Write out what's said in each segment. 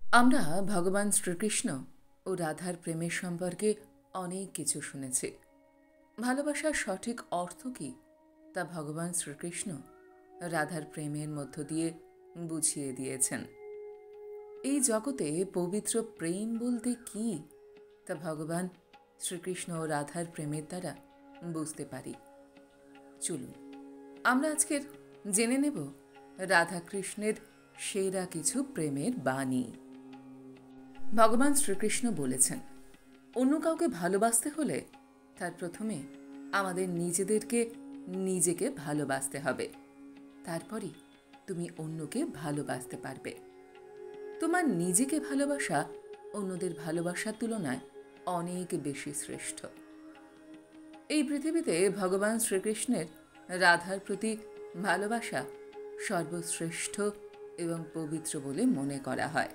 আমরা ভগবান শ্রীকৃষ্ণ ও রাধার প্রেমের সম্পর্কে অনেক কিছু শুনেছি। ভালোবাসার সঠিক অর্থ কী তা ভগবান শ্রীকৃষ্ণ রাধার প্রেমের মধ্য দিয়ে বুঝিয়ে দিয়েছেন। এই জগতে পবিত্র প্রেম বলতে কী তা ভগবান শ্রীকৃষ্ণ ও রাধার প্রেমের দ্বারা বুঝতে পারি। চলুন আমরা আজকের জেনে নেব রাধাকৃষ্ণের সেরা কিছু প্রেমের বাণী। ভগবান শ্রীকৃষ্ণ বলেছেন, অন্য কাউকে ভালোবাসতে হলে তার প্রথমে আমাদের নিজেকে ভালোবাসতে হবে, তারপরই তুমি অন্যকে ভালোবাসতে পারবে। তোমার নিজেকে ভালোবাসা অন্যদের ভালোবাসার তুলনায় অনেক বেশি শ্রেষ্ঠ। এই পৃথিবীতে ভগবান শ্রীকৃষ্ণের রাধার প্রতি ভালোবাসা সর্বশ্রেষ্ঠ এবং পবিত্র বলে মনে করা হয়।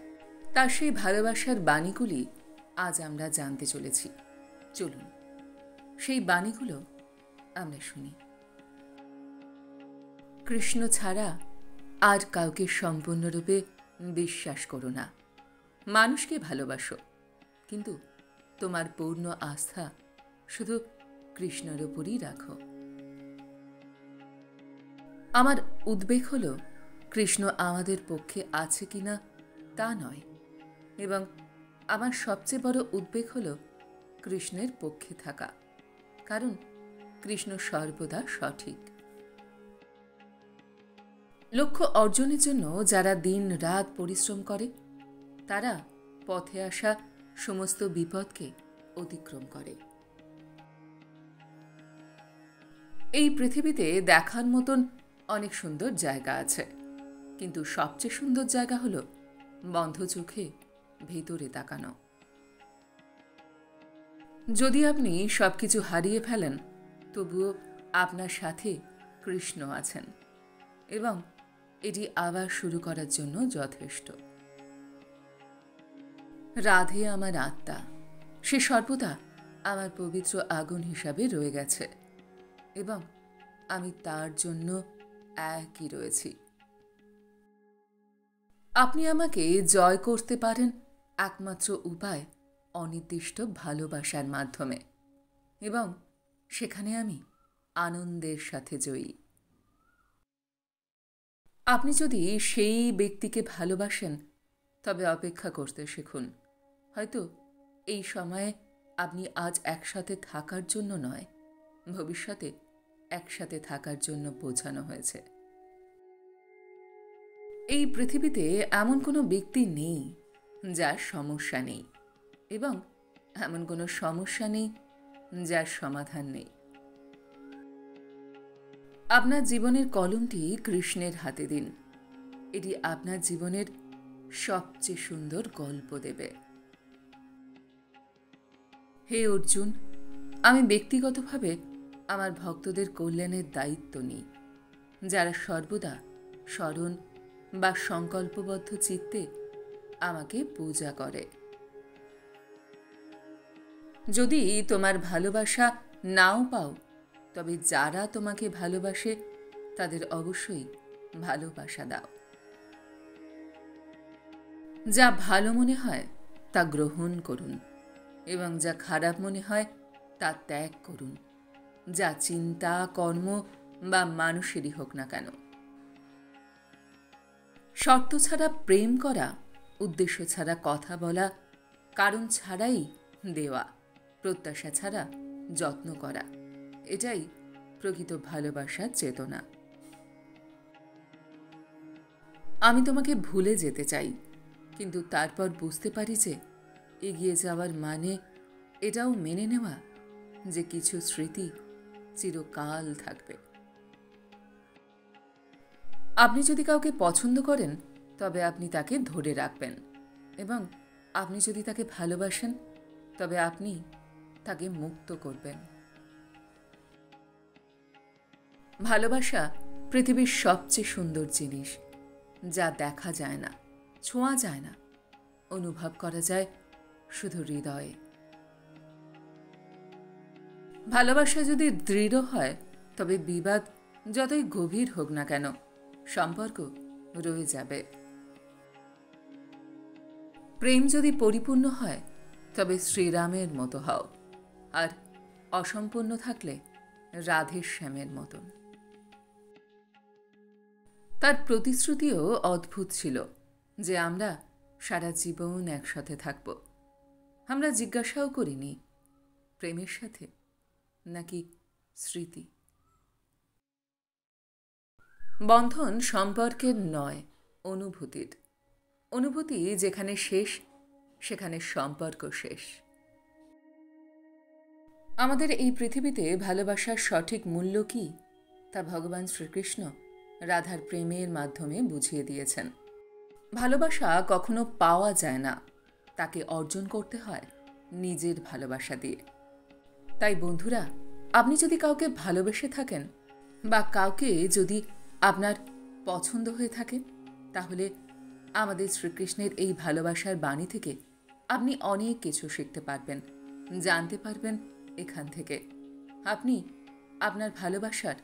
তার সেই ভালোবাসার বাণীগুলি আজ আমরা জানতে চলেছি। চলুন সেই বাণীগুলো আমরা শুনি। কৃষ্ণ ছাড়া আর কাউকে সম্পূর্ণরূপে বিশ্বাস করো না। মানুষকে ভালোবাসো, কিন্তু তোমার পূর্ণ আস্থা শুধু কৃষ্ণের উপরই রাখো। আমার উদ্বেগ হল কৃষ্ণ আমাদের পক্ষে আছে কিনা তা নয়, এবং আমার সবচেয়ে বড় উদ্বেগ হল কৃষ্ণের পক্ষে থাকা, কারণ কৃষ্ণ সর্বদা সঠিক। লক্ষ্য অর্জনের জন্য যারা দিন রাত পরিশ্রম করে, তারা পথে আসা সমস্ত বিপদকে অতিক্রম করে। এই পৃথিবীতে দেখার মতন অনেক সুন্দর জায়গা আছে, কিন্তু সবচেয়ে সুন্দর জায়গা হলো বন্ধ চোখে ভেতরে তাকানো। যদি আপনি সবকিছু হারিয়ে ফেলেন, তবুও আপনার সাথে কৃষ্ণ আছেন, এবং এটি আবার শুরু করার জন্য যথেষ্ট। রাধে আমার আত্মা, সে সর্বদা আমার পবিত্র আগুন হিসাবে রয়ে গেছে, এবং আমি তার জন্য একই রয়েছি। আপনি আমাকে জয় করতে পারেন একমাত্র উপায় অনির্দিষ্ট ভালোবাসার মাধ্যমে, এবং সেখানে আমি আনন্দের সাথে জয়ী। আপনি যদি সেই ব্যক্তিকে ভালোবাসেন, তবে অপেক্ষা করতে শিখুন। হয়তো এই সময়ে আপনি আজ একসাথে থাকার জন্য নয়, ভবিষ্যতে একসাথে থাকার জন্য বোঝানো হয়েছে। এই পৃথিবীতে এমন কোনো ব্যক্তি নেই যার সমস্যা নেই, এবং এমন কোনো সমস্যা নেই যার সমাধান নেই। আপনার জীবনের কলমটি কৃষ্ণের হাতে দিন। এটি আপনার জীবনের সবচেয়ে সুন্দর গল্প দেবে। হে অর্জুন, আমি ব্যক্তিগতভাবে আমার ভক্তদের কল্যাণের দায়িত্ব নিই, যারা সর্বদা স্মরণ বা সংকল্পবদ্ধ চিত্তে আমাকে পূজা করে। যদি তোমার ভালোবাসা নাও পাও, তবে যারা তোমাকে ভালোবাসে তাদের অবশ্যই ভালোবাসা দাও। যা ভালো মনে হয় তা গ্রহণ করুন, এবং যা খারাপ মনে হয় তা ত্যাগ করুন, যা চিন্তা, কর্ম বা মানুষেরই হোক না কেন। শর্ত ছাড়া প্রেম করা, উদ্দেশ্য ছাড়া কথা বলা, কারণ ছাড়াই দেওয়া, প্রত্যাশা ছাড়া যত্ন করা, এটাই প্রকৃত ভালোবাসার চেতনা। আমি তোমাকে ভুলে যেতে চাই, কিন্তু তারপর বুঝতে পারি যে এগিয়ে যাওয়ার মানে এটাও মেনে নেওয়া যে কিছু স্মৃতি চিরকাল থাকবে। আপনি যদি কাউকে পছন্দ করেন, তবে আপনি তাকে ধরে রাখবেন, এবং আপনি যদি তাকে ভালোবাসেন, তবে আপনি তাকে মুক্ত করবেন। ভালোবাসা পৃথিবীর সবচেয়ে সুন্দর জিনিস, যা দেখা যায় না, ছোঁয়া যায় না, অনুভব করা যায় শুধু হৃদয়ে। ভালোবাসা যদি দৃঢ় হয়, তবে বিবাদ যতই গভীর হোক না কেন, সম্পর্ক রয়ে যাবে। প্রেম যদি পরিপূর্ণ হয় তবে শ্রীরামের মতো হও, আর অসম্পূর্ণ থাকলে রাধেশ্যামের মতন। তার প্রতিশ্রুতিও অদ্ভুত ছিল যে আমরা সারা জীবন একসাথে থাকব। আমরা জিজ্ঞাসাও করিনি প্রেমের সাথে নাকি স্মৃতি। বন্ধন সম্পর্কের নয়, অনুভূতির। অনুভূতি যেখানে শেষ সেখানে সম্পর্ক শেষ। আমাদের এই পৃথিবীতে ভালোবাসার সঠিক মূল্য কী তা ভগবান শ্রীকৃষ্ণ রাধার প্রেমের মাধ্যমে বুঝিয়ে দিয়েছেন। ভালোবাসা কখনো পাওয়া যায় না, তাকে অর্জন করতে হয় নিজের ভালোবাসা দিয়ে। তাই বন্ধুরা, আপনি যদি কাউকে ভালোবেসে থাকেন বা কাউকে যদি আপনার পছন্দ হয়ে থাকে, তাহলে আমাদের শ্রীকৃষ্ণের এই ভালোবাসার বাণী থেকে আপনি অনেক কিছু শিখতে পারবেন, জানতে পারবেন। এখান থেকে আপনি আপনার ভালোবাসার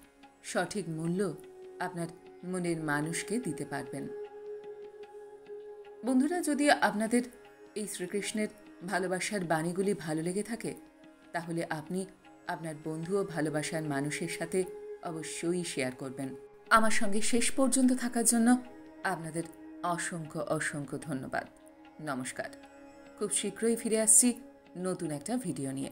সঠিক মূল্য আপনার মনের মানুষকে দিতে পারবেন। বন্ধুরা, যদি আপনাদের এই শ্রীকৃষ্ণের ভালোবাসার বাণীগুলি ভালো লেগে থাকে, তাহলে আপনি আপনার বন্ধু ও ভালোবাসার মানুষের সাথে অবশ্যই শেয়ার করবেন। আমার সঙ্গে শেষ পর্যন্ত থাকার জন্য আপনাদের অসংখ্য অসংখ্য ধন্যবাদ। নমস্কার। খুব শীঘ্রই ফিরে আসছি নতুন একটা ভিডিও নিয়ে।